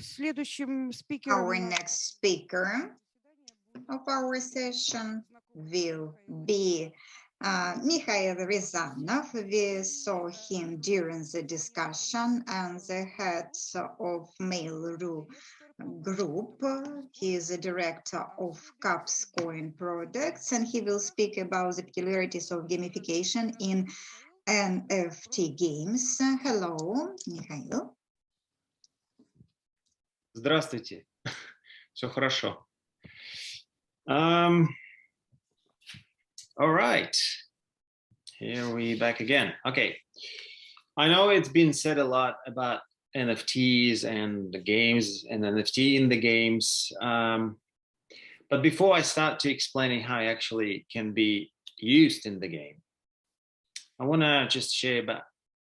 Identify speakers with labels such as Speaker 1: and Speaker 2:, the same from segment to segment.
Speaker 1: Следующим
Speaker 2: Our
Speaker 1: спикером
Speaker 2: next speaker of our session will be Mikhail Riazanov. We saw him during the discussion and the head of Mail.ru group. He is the director of CapsCoin Products, and he will speak about the peculiarities of gamification in NFT games. Hello, Mikhail.
Speaker 3: Здравствуйте. Все хорошо. All right. Here we back again. Okay. I know it's been said a lot about NFTs and the games and NFT in the games. But before I start to explaining how it actually can be used in the game, I want to just share about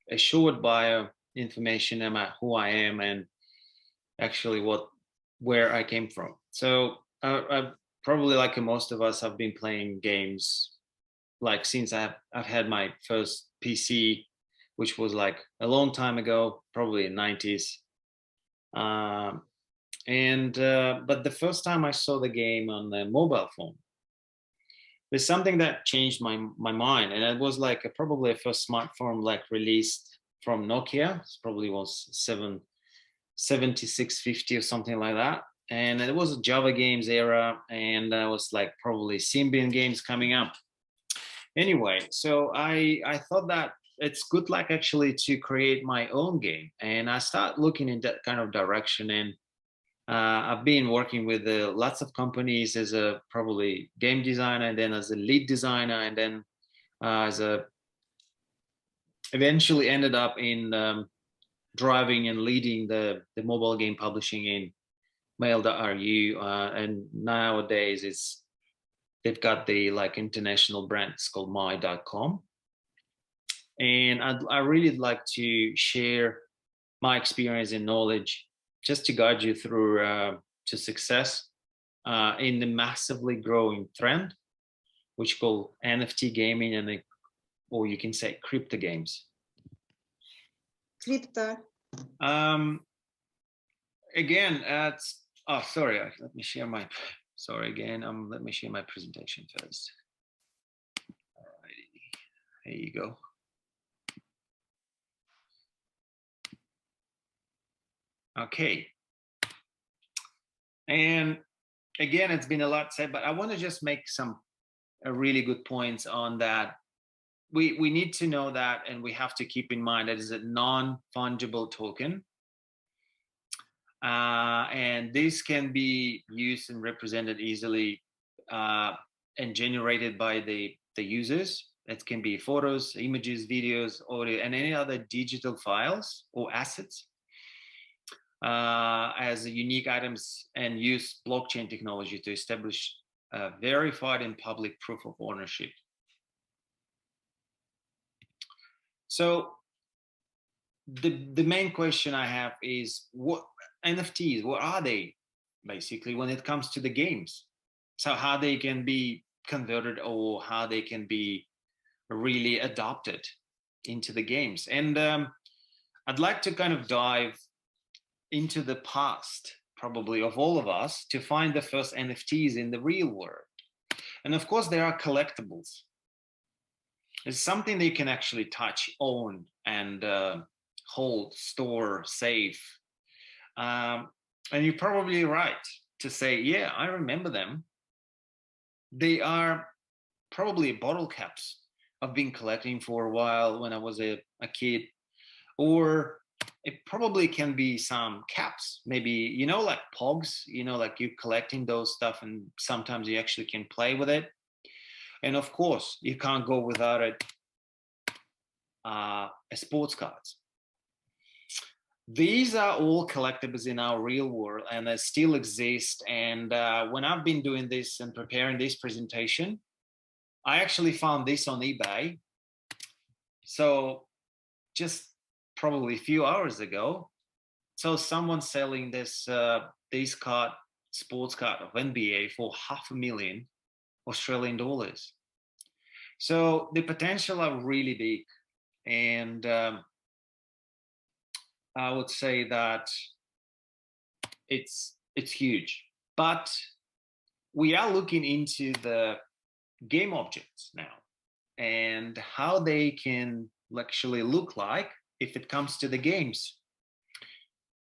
Speaker 3: a short bio information about who I am and actually where I came from. So I probably, like most of us, have been playing games like since I've had my first PC, which was like a long time ago, probably in the 90s. But the first time I saw the game on the mobile phone, there's something that changed my mind, and it was like probably a first smartphone like released from Nokia. It probably was 7650 or something like that, and it was a Java games era, and it was like probably Symbian games coming up. Anyway, so I thought that it's good like actually to create my own game, and I start looking in that kind of direction. And I've been working with lots of companies as a probably game designer, and then as a lead designer, and then as a eventually ended up in driving and leading the mobile game publishing in Mail.ru, and nowadays they've got the like international brand. It's called my.com, and I really like to share my experience and knowledge just to guide you through to success in the massively growing trend, which called NFT gaming, and or you can say crypto games.
Speaker 2: Crypto.
Speaker 3: Again, sorry, let me share my, sorry again, let me share my presentation first. Alrighty, there you go. Okay. And again, it's been a lot said, but I want to just make some really good points on that. We need to know that, and we have to keep in mind that it's a non-fungible token. And this can be used and represented easily and generated by the users. It can be photos, images, videos, audio, and any other digital files or assets as unique items, and use blockchain technology to establish verified and public proof of ownership. So the main question I have is, what NFTs, what are they basically when it comes to the games? So how they can be converted, or how they can be really adopted into the games. And I'd like to kind of dive into the past, probably of all of us, to find the first NFTs in the real world. And of course, there are collectibles. It's something that you can actually touch, own, and hold, store, save. And you're probably right to say, yeah, I remember them. They are probably bottle caps I've been collecting for a while when I was a kid, or it probably can be some caps, maybe, you know, like pogs, you know, like you're collecting those stuff, and sometimes you actually can play with it. And of course, you can't go without it, sports cards. These are all collectibles in our real world, and they still exist. And when I've been doing this and preparing this presentation, I actually found this on eBay. So just probably a few hours ago, so someone's selling this sports card of NBA for $500,000 Australian dollars. So the potential are really big, and I would say that it's huge. But we are looking into the game objects now and how they can actually look like if it comes to the games.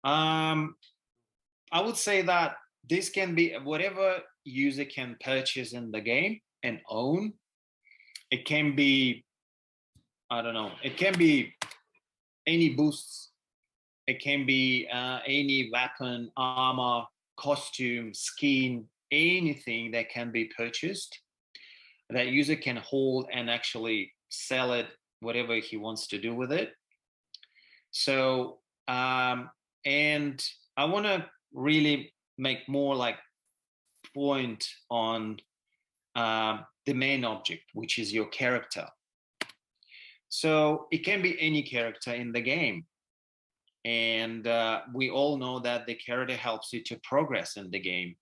Speaker 3: I would say that this can be whatever user can purchase in the game and own. It can be, I don't know, it can be any boosts. It can be any weapon, armor, costume, skin, anything that can be purchased that user can hold and actually sell it, whatever he wants to do with it. So, and I want to really make more like point on the main object, which is your character. So it can be any character in the game. And we all know that the character helps you to progress in the game.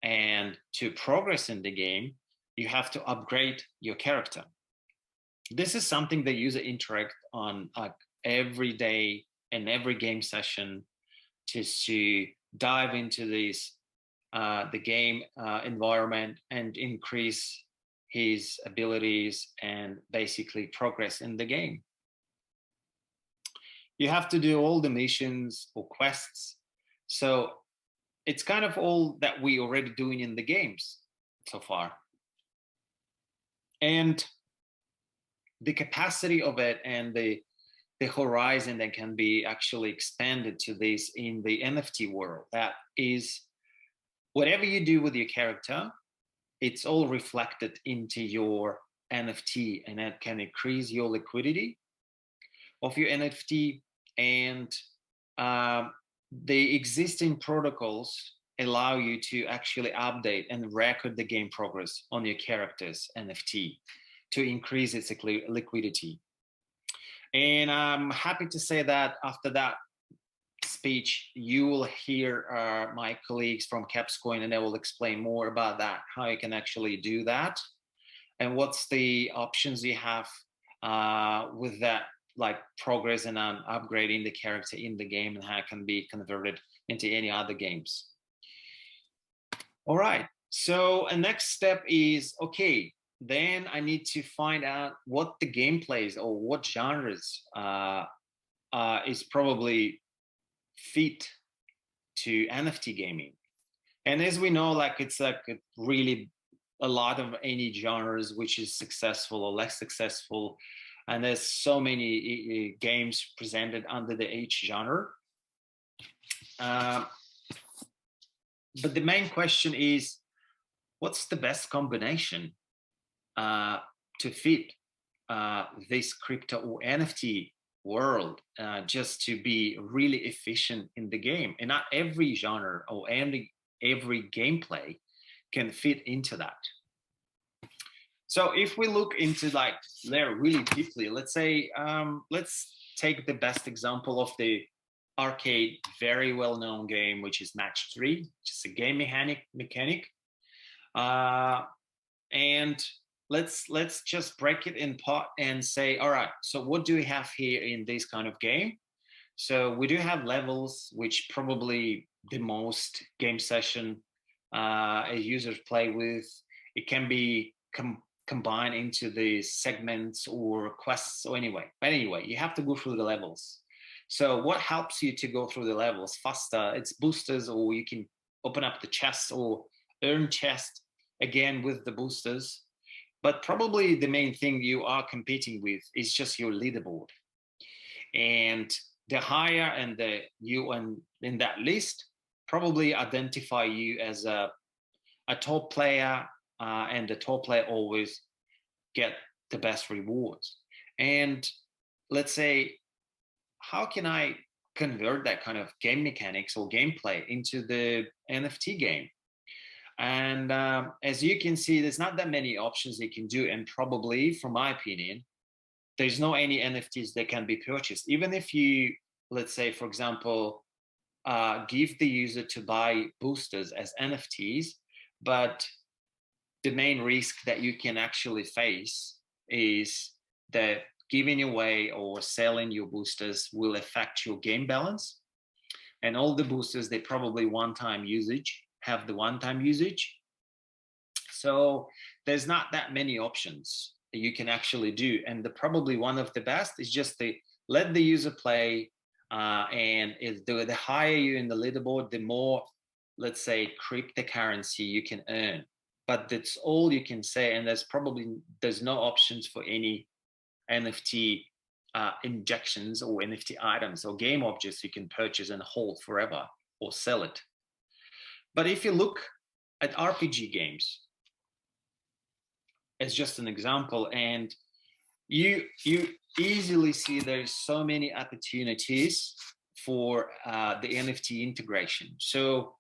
Speaker 3: And to progress in the game, you have to upgrade your character. This is something the user interact on every day and every game session, just to dive into this the game environment and increase his abilities and basically progress in the game. You have to do all the missions or quests. So it's kind of all that we already doing in the games so far. And the capacity of it and the horizon that can be actually expanded to this in the NFT world, that is whatever you do with your character, it's all reflected into your NFT, and that can increase your liquidity of your NFT. And the existing protocols allow you to actually update and record the game progress on your character's NFT to increase its liquidity. And I'm happy to say that after that speech, you will hear my colleagues from CapsCoin, and they will explain more about that, how you can actually do that, and what's the options you have with that, like progress and upgrading the character in the game, and how it can be converted into any other games. All right, so a next step is, okay, then I need to find out what the gameplay is, or what genres is probably fit to NFT gaming. And as we know, like it's like really a lot of any genres which is successful or less successful, and there's so many games presented under the each genre. But the main question is, what's the best combination to fit this crypto or NFT world, just to be really efficient in the game? And not every genre or every gameplay can fit into that. So if we look into like there really deeply, let's say, let's take the best example of the arcade, very well-known game, which is Match 3, which is a game mechanic. And let's just break it in part and say, all right, so what do we have here in this kind of game? So we do have levels, which probably the most game session users play with. It can be combined into the segments or quests or anyway. But anyway, you have to go through the levels. So what helps you to go through the levels faster? It's boosters, or you can open up the chest or earn chest again with the boosters. But probably the main thing you are competing with is just your leaderboard. And the higher and the you and in that list probably identify you as a top player, and the top player always get the best rewards. And let's say, how can I convert that kind of game mechanics or gameplay into the NFT game? And as you can see, there's not that many options they can do. And probably, from my opinion, there's no any NFTs that can be purchased. Even if you, let's say, for example, give the user to buy boosters as NFTs, but the main risk that you can actually face is that giving away or selling your boosters will affect your game balance. And all the boosters, they probably one-time usage, have the one-time usage. So there's not that many options that you can actually do. And probably one of the best is just to let the user play. And the higher you in the leaderboard, the more, let's say, cryptocurrency you can earn. But that's all you can say. And there's no options for any NFT injections or NFT items or game objects you can purchase and hold forever or sell it. But if you look at RPG games as just an example, and you easily see there's so many opportunities for the NFT integration. So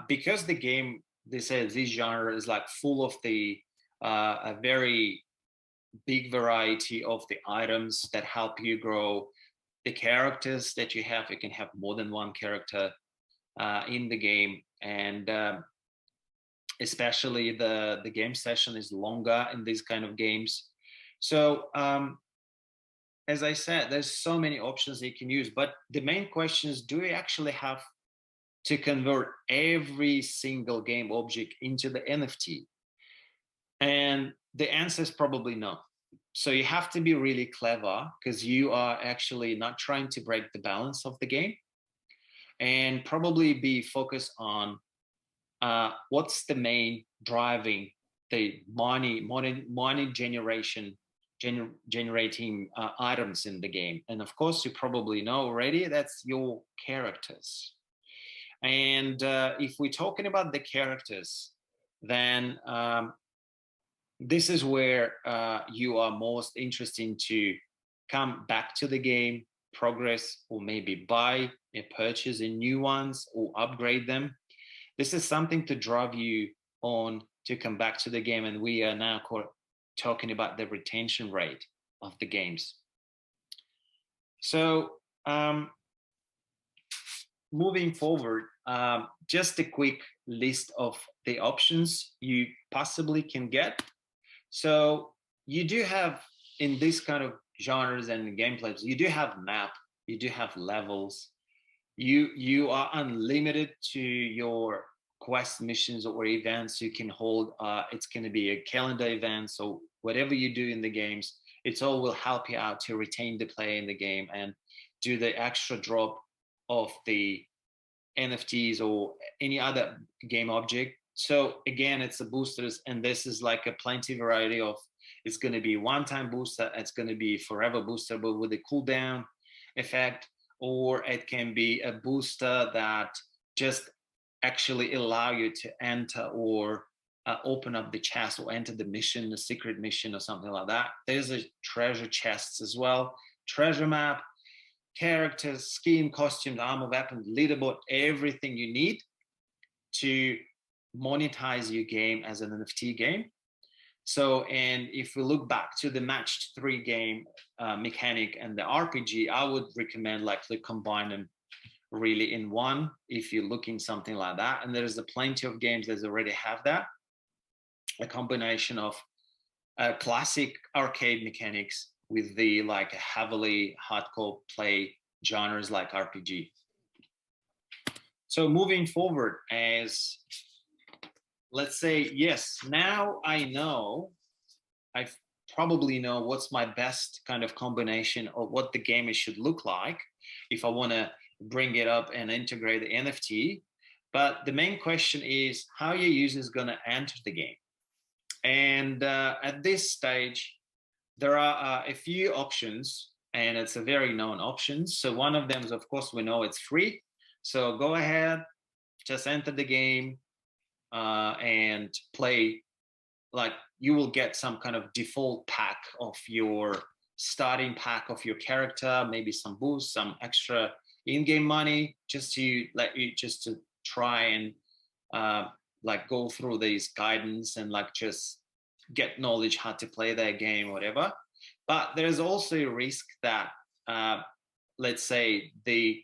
Speaker 3: because the game, they say this genre is like full of a very big variety of the items that help you grow, the characters that you can have more than one character in the game, and especially the game session is longer in these kind of games. So as I said, there's so many options you can use, but the main question is, do we actually have to convert every single game object into the NFT? And the answer is probably no. So you have to be really clever, because you are actually not trying to break the balance of the game, and probably be focused on what's the main driving the money generating items in the game. And of course, you probably know already, that's your characters. And if we're talking about the characters, then this is where you are most interested to come back to the game, progress, or maybe buy and purchase new ones or upgrade them. This is something to drive you on to come back to the game. And we are now talking about the retention rate of the games. So moving forward, just a quick list of the options you possibly can get. So you do have, in this kind of genres and gameplays, you do have map, you do have levels, you are unlimited to your quest missions or events you can hold. It's going to be a calendar event, so whatever you do in the games, it's all will help you out to retain the play in the game and do the extra drop of the NFTs or any other game object. So again, it's the boosters, and this is like a plenty variety of, it's going to be one-time booster, it's going to be forever booster, but with a cooldown effect, or it can be a booster that just actually allow you to enter or open up the chest or enter the mission, the secret mission or something like that. There's a treasure chests as well, treasure map, characters, skin, costumes, armor, weapons, leaderboard, everything you need to monetize your game as an NFT game. So, and if we look back to the matched 3 game mechanic and the RPG, I would recommend likely combine them really in one if you're looking something like that. And there's a plenty of games that already have that, a combination of classic arcade mechanics with the like heavily hardcore play genres like RPG. So moving forward, as let's say, yes, now I probably know what's my best kind of combination of what the game should look like if I want to bring it up and integrate the NFT. But the main question is how your user is going to enter the game. And at this stage, there are a few options, and it's a very known options. So one of them is, of course, we know it's free. So go ahead, just enter the game and play. Like you will get some kind of default pack of your starting pack of your character, maybe some boosts, some extra in-game money, just to let you just to try and like go through these guidance and like just get knowledge how to play their game, whatever. But there's also a risk that let's say the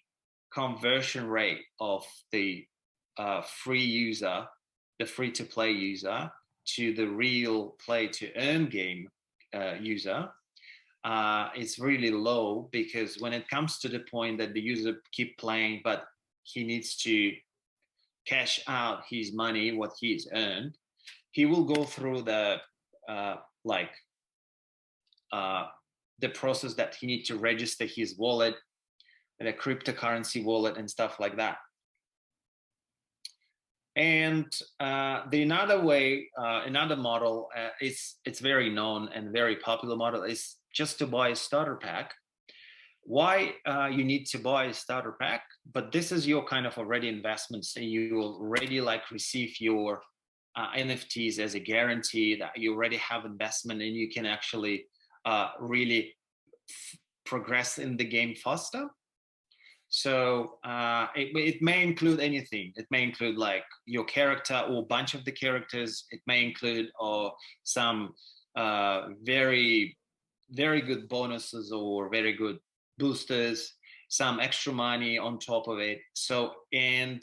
Speaker 3: conversion rate of the free user, the free to play user, to the real play to earn game user it's really low, because when it comes to the point that the user keep playing, but he needs to cash out his money, what he's earned, he will go through the like the process that he needs to register his wallet, the cryptocurrency wallet, and stuff like that. And the another way, another model, it's very known and very popular model, is just to buy a starter pack. Why you need to buy a starter pack? But this is your kind of already investment, so you already like receive your NFTs as a guarantee that you already have investment, and you can actually really progress in the game faster. So it may include anything. It may include like your character or a bunch of the characters. It may include some very, very good bonuses or very good boosters, some extra money on top of it. So, and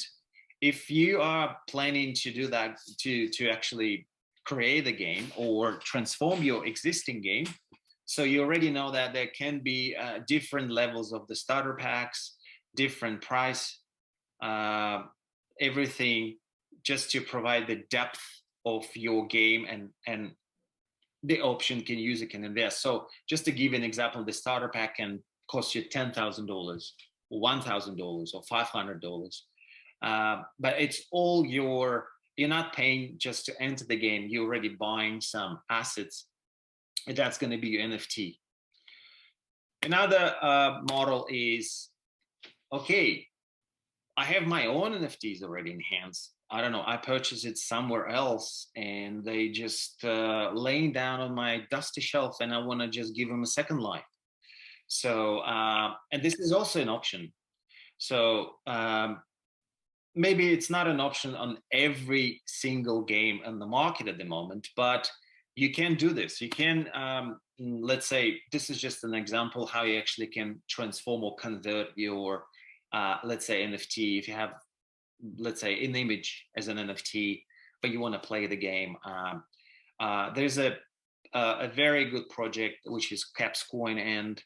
Speaker 3: if you are planning to do that, to actually create a game or transform your existing game, so you already know that there can be different levels of the starter packs, different price, everything, just to provide the depth of your game and the option can use it, can invest. So just to give an example, the starter pack can cost you $10,000 or $1,000 or $500. But it's all you're not paying just to enter the game. You're already buying some assets, and that's going to be your NFT. Another model is, okay, I have my own NFTs already in hands. I don't know, I purchased it somewhere else and they just laying down on my dusty shelf, and I want to just give them a second life. So, and this is also an option. So maybe it's not an option on every single game in the market at the moment, but you can do this. You can, let's say, this is just an example how you actually can transform or convert your, let's say, NFT. If you have, let's say, an image as an NFT, but you want to play the game, there's a very good project which is CapsCoin, and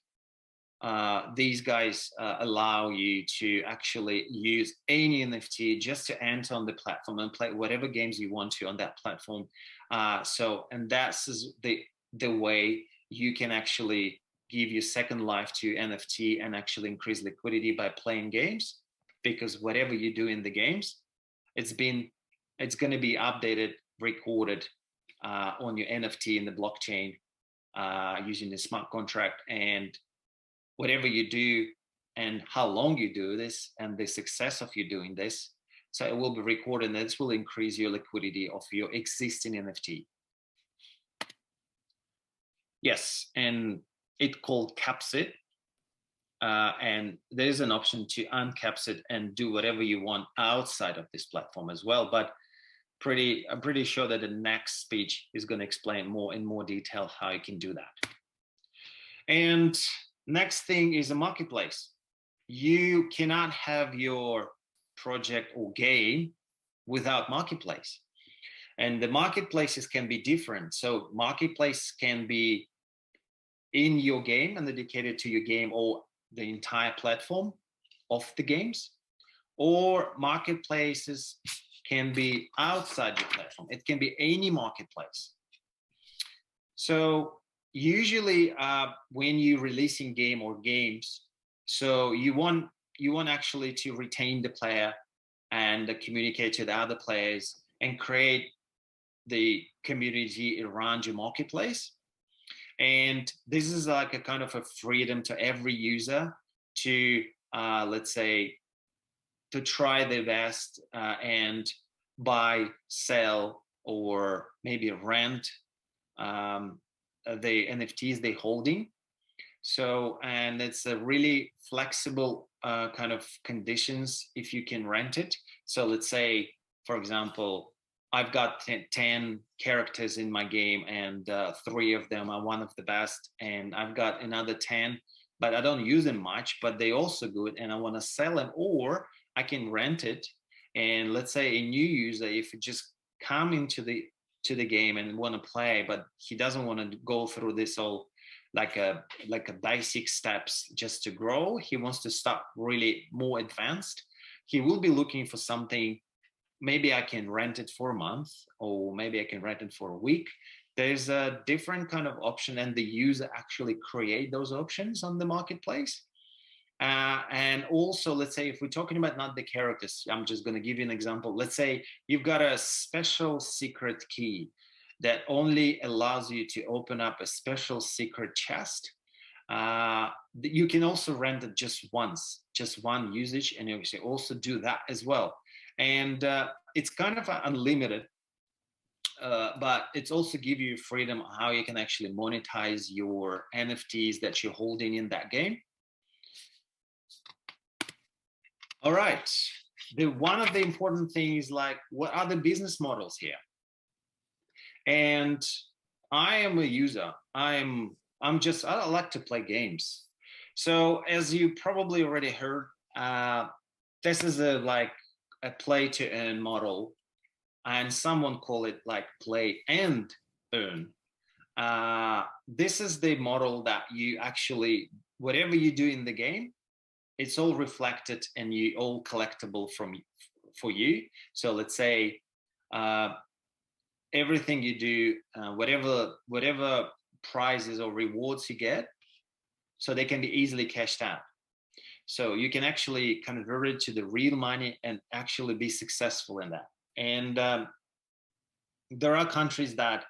Speaker 3: these guys allow you to actually use any NFT just to enter on the platform and play whatever games you want to on that platform. So, and that's the way you can actually give your second life to NFT and actually increase liquidity by playing games, because whatever you do in the games, it's going to be updated, recorded on your NFT in the blockchain using the smart contract, and whatever you do and how long you do this and the success of you doing this. So it will be recorded, and this will increase your liquidity of your existing NFT. Yes, and it's called caps it. And there's an option to uncaps it and do whatever you want outside of this platform as well. But I'm pretty sure that the next speech is going to explain more in more detail how you can do that. And next thing is a marketplace. You cannot have your project or game without marketplace. And the marketplaces can be different. So marketplace can be in your game and dedicated to your game or the entire platform of the games, or marketplaces can be outside your platform. It can be any marketplace. So usually when you're releasing game or games, so you want actually to retain the player and communicate to the other players and create the community around your marketplace. And this is like a kind of a freedom to every user to, let's say, to try their best and buy, sell, or maybe rent the NFTs they're holding. So, and it's a really flexible kind of conditions if you can rent it. So let's say, for example, I've got 10 characters in my game, and 3 of them are one of the best, and I've got another 10, but I don't use them much, but they're also good, and I want to sell them, or I can rent it. And let's say a new user, if it just come into the game and want to play, but he doesn't want to go through this whole like a basic steps just to grow. He wants to start really more advanced. He will be looking for something. Maybe I can rent it for a month, or maybe I can rent it for a week. There's a different kind of option, and the user actually create those options on the marketplace. And also, let's say if we're talking about not the characters, I'm just going to give you an example. Let's say you've got a special secret key that only allows you to open up a special secret chest. You can also rent it just once, just one usage, and you can also do that as well. And it's kind of unlimited, but it's also give you freedom how you can actually monetize your NFTs that you're holding in that game. All right. One of the important things, like, what are the business models here? And I am a user. I like to play games. So as you probably already heard, this is like a play to earn model, and someone call it like play and earn. This is the model that you actually, whatever you do in the game, it's all reflected and you all collectible for you. So let's say everything you do, whatever prizes or rewards you get, so they can be easily cashed out. So you can actually convert it to the real money and actually be successful in that. And there are countries that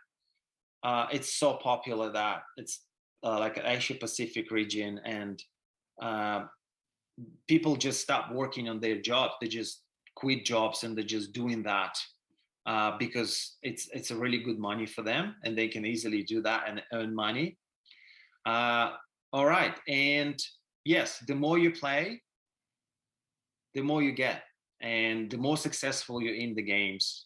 Speaker 3: it's so popular that it's like an Asia Pacific region, and people just stop working on their jobs. They just quit jobs and they're just doing that because it's a really good money for them, and they can easily do that and earn money. All right, and yes, the more you play, the more you get, and the more successful you're in the games,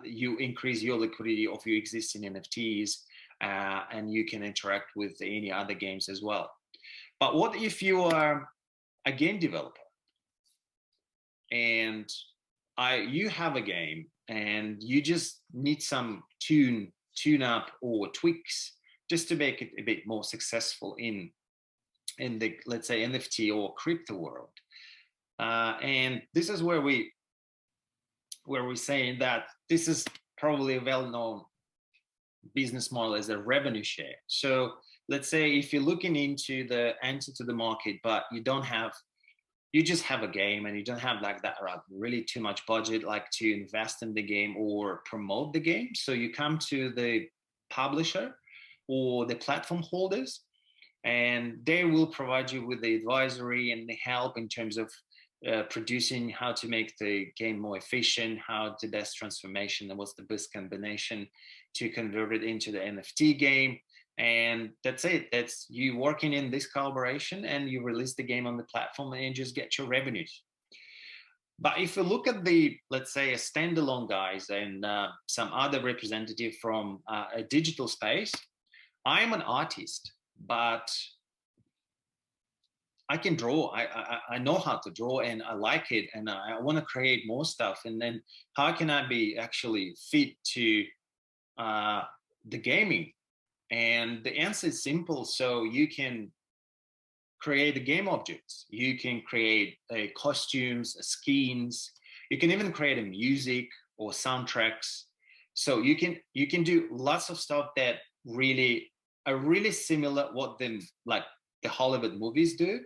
Speaker 3: you increase your liquidity of your existing NFTs, and you can interact with any other games as well. But what if you are a game developer and you have a game and you just need some tune up or tweaks just to make it a bit more successful in the, let's say, NFT or crypto world? And this is where we're saying that this is probably a well-known business model as a revenue share. So let's say if you're looking into the enter to the market, but you just have a game and you don't have like that really too much budget like to invest in the game or promote the game. So you come to the publisher or the platform holders, and they will provide you with the advisory and the help in terms of producing how to make the game more efficient, how the best transformation, and what's the best combination to convert it into the NFT game. And that's it. That's you working in this collaboration, and you release the game on the platform and you just get your revenues. But if you look at the, let's say, a standalone guys and some other representative from a digital space, I'm an artist, but I can draw. I know how to draw, and I like it, and I want to create more stuff. And then how can I be actually fit to the gaming? And the answer is simple. So you can create the game objects. You can create costumes, skins. You can even create a music or soundtracks. So you can do lots of stuff that really are really similar what the Hollywood movies do.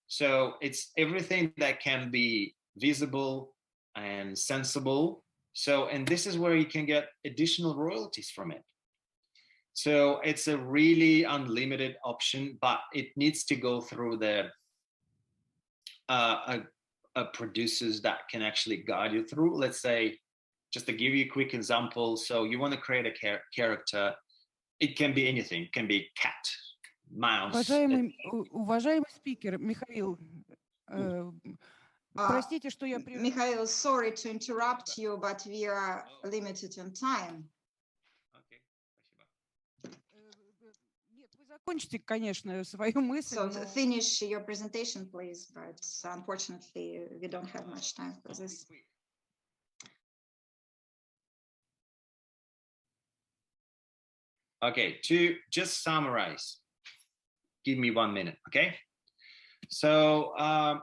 Speaker 3: So it's everything that can be visible and sensible. So, and this is where you can get additional royalties from it. So it's a really unlimited option, but it needs to go through the producers that can actually guide you through. Let's say, just to give you a quick example, so you want to create a character. It can be anything. It can be cat, mouse.
Speaker 1: Уважаемый спикер, Михаил, простите, что я...
Speaker 2: Mikhail, sorry to interrupt you, but we are limited in time.
Speaker 3: Okay,
Speaker 1: Нет, вы закончите, конечно, свою мысль.
Speaker 2: So finish your presentation, please, but unfortunately, we don't have much time for this.
Speaker 3: Okay, to just summarize, give me 1 minute, okay? So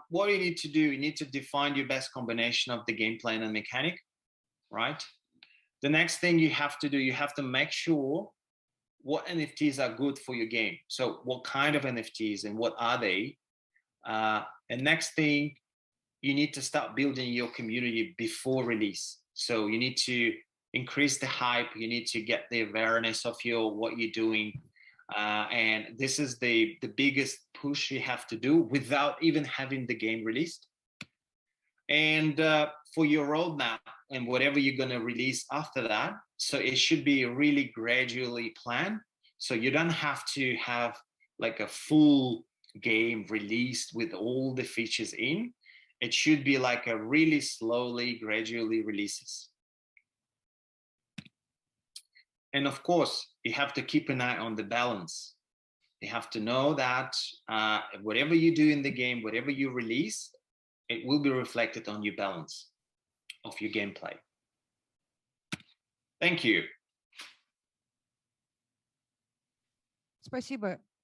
Speaker 3: what you need to do, you need to define your best combination of the game plan and mechanic, right? The next thing you have to do, you have to make sure what NFTs are good for your game. So what kind of NFTs and what are they? And next thing, you need to start building your community before release. So you need to increase the hype. You need to get the awareness of what you're doing. And this is the biggest push you have to do without even having the game released. And for your roadmap and whatever you're going to release after that, so it should be really gradually planned. So you don't have to have like a full game released with all the features in. It should be like a really slowly, gradually releases. And of course, you have to keep an eye on the balance. You have to know that whatever you do in the game, whatever you release, it will be reflected on your balance of your gameplay. Thank you.
Speaker 1: Спасибо.